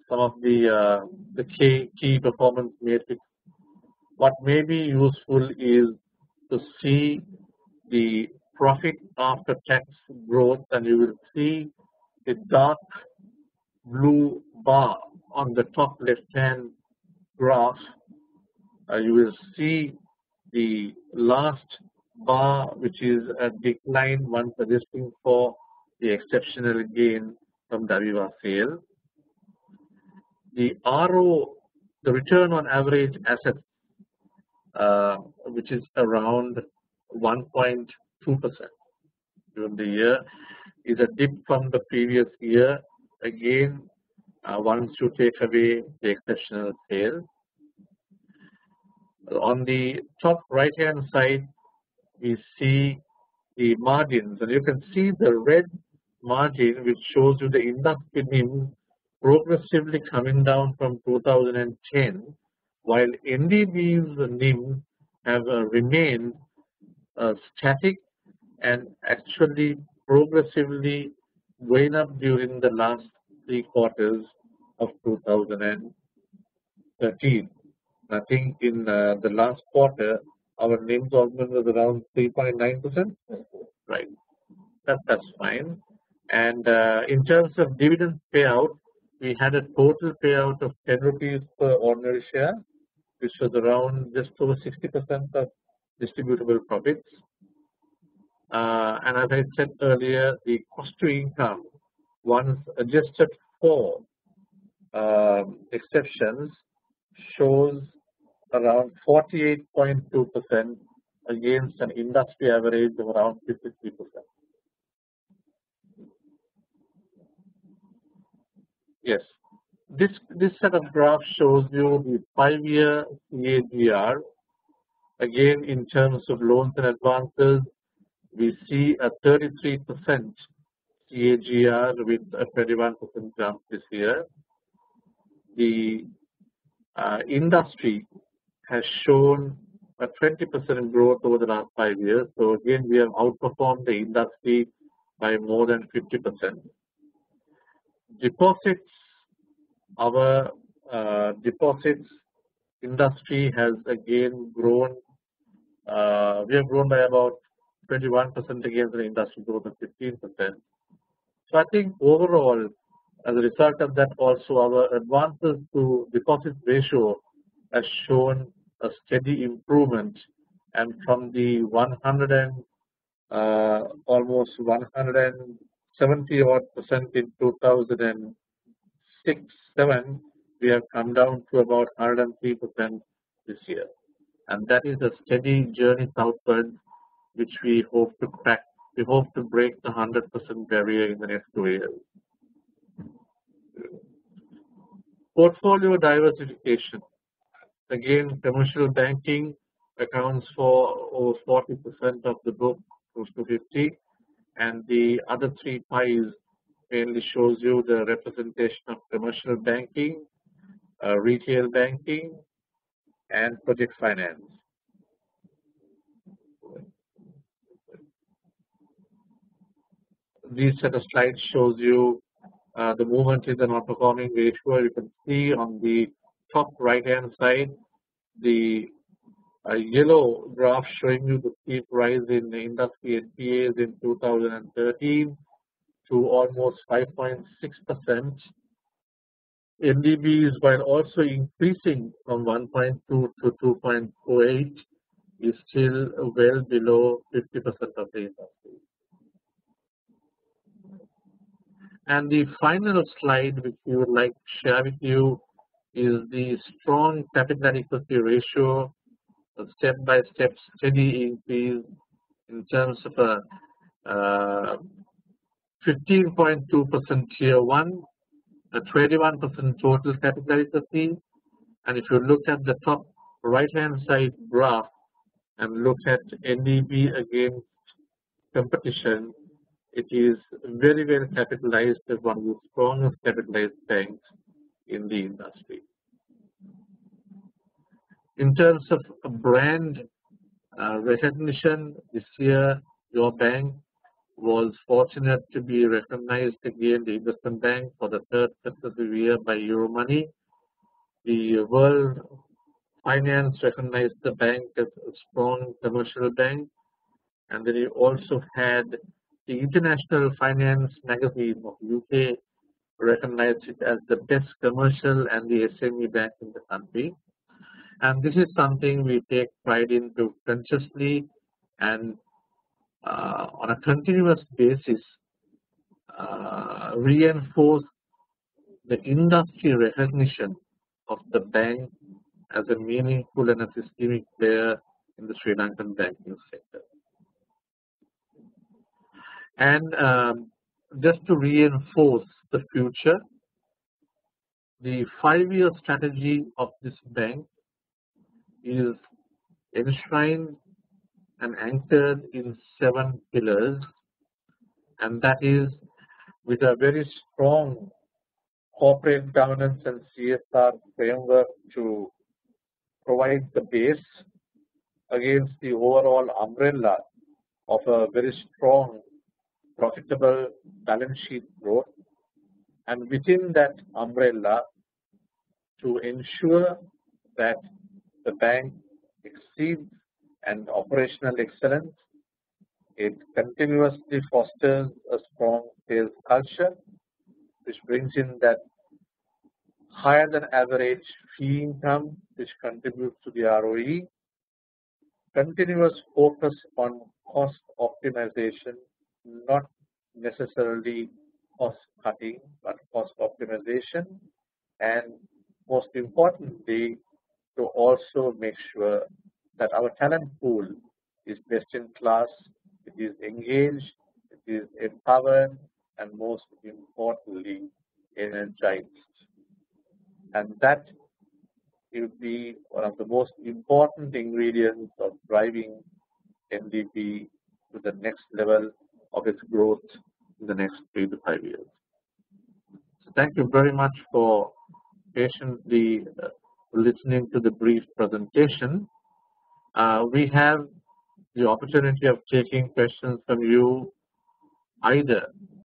some of the key performance metrics. What may be useful is to see the profit after tax growth, and you will see the dark blue bar on the top left-hand graph. You will see the last bar, which is a decline once adjusting for the exceptional gain from the Aviva sale. The RO, the return on average assets, which is around 1.2% during the year, is a dip from the previous year. Again, once you take away the exceptional sale. On the top right hand side, we see the margins, and you can see the red margin, which shows you the industry NIM progressively coming down from 2010, while NDB's NIM have remained static and actually progressively going up during the last 3 quarters of 2013. I think in the last quarter, our NIM was around 3.9%. Right, that's fine. And in terms of dividend payout, we had a total payout of 10 rupees per ordinary share, which was around just over 60% of distributable profits. And as I said earlier, the cost to income, once adjusted for exceptions, shows around 48.2% against an industry average of around 53%. Yes, this set of graphs shows you the 5-year CAGR. Again, in terms of loans and advances, we see a 33% CAGR with a 21% jump this year. The industry has shown a 20% growth over the last 5 years. So again, we have outperformed the industry by more than 50%. Deposits, our deposits industry has again grown. We have grown by about 21% against the industry growth of 15%. So I think overall, as a result of that, also our advances to deposit ratio has shown a steady improvement, and from the almost 170 odd % in 2006-07, we have come down to about 103% this year, and that is a steady journey southward, which we hope to crack. We hope to break the 100% barrier in the next 2 years. Portfolio diversification. Again, commercial banking accounts for over 40% of the book, close to 50, and the other 3 pies mainly shows you the representation of commercial banking, retail banking, and project finance. This set of slides shows you the movement in the non-performing ratio. You can see on the top right-hand side, the yellow graph showing you the steep rise in the industry NPAs in 2013 to almost 5.6%. NDBs, while also increasing from 1.2 to 2.08, is still well below 50% of the industry. And the final slide which we would like to share with you is the strong capital adequacy ratio, a step-by-step steady increase in terms of a 15.2% tier 1, a 21% total capital adequacy, and if you look at the top right-hand side graph and look at NDB against competition, it is very well capitalized as one of the strongest capitalized banks in the industry. In terms of brand recognition, this year your bank was fortunate to be recognized again, the investment bank, for the third successive year by Euromoney. The World Finance recognized the bank as a strong commercial bank, and then you also had the International Finance magazine of UK recognized it as the best commercial and the SME bank in the country. And this is something we take pride in to consciously and on a continuous basis reinforce the industry recognition of the bank as a meaningful and a systemic player in the Sri Lankan banking sector. And just to reinforce the future, the 5-year strategy of this bank is enshrined and anchored in 7 pillars, and that is with a very strong corporate governance and CSR framework to provide the base against the overall umbrella of a very strong, profitable balance sheet growth, and within that umbrella to ensure that the bank exceeds and operational excellence. It continuously fosters a strong sales culture, which brings in that higher than average fee income, which contributes to the ROE. Continuous focus on cost optimization, not necessarily cost cutting, but cost optimization, and most importantly, to also make sure that our talent pool is best in class, it is engaged, it is empowered, and most importantly, energized. And that will be one of the most important ingredients of driving NDB to the next level of its growth in the next 3 to 5 years. So thank you very much for patiently listening to the brief presentation. We have the opportunity of taking questions from you either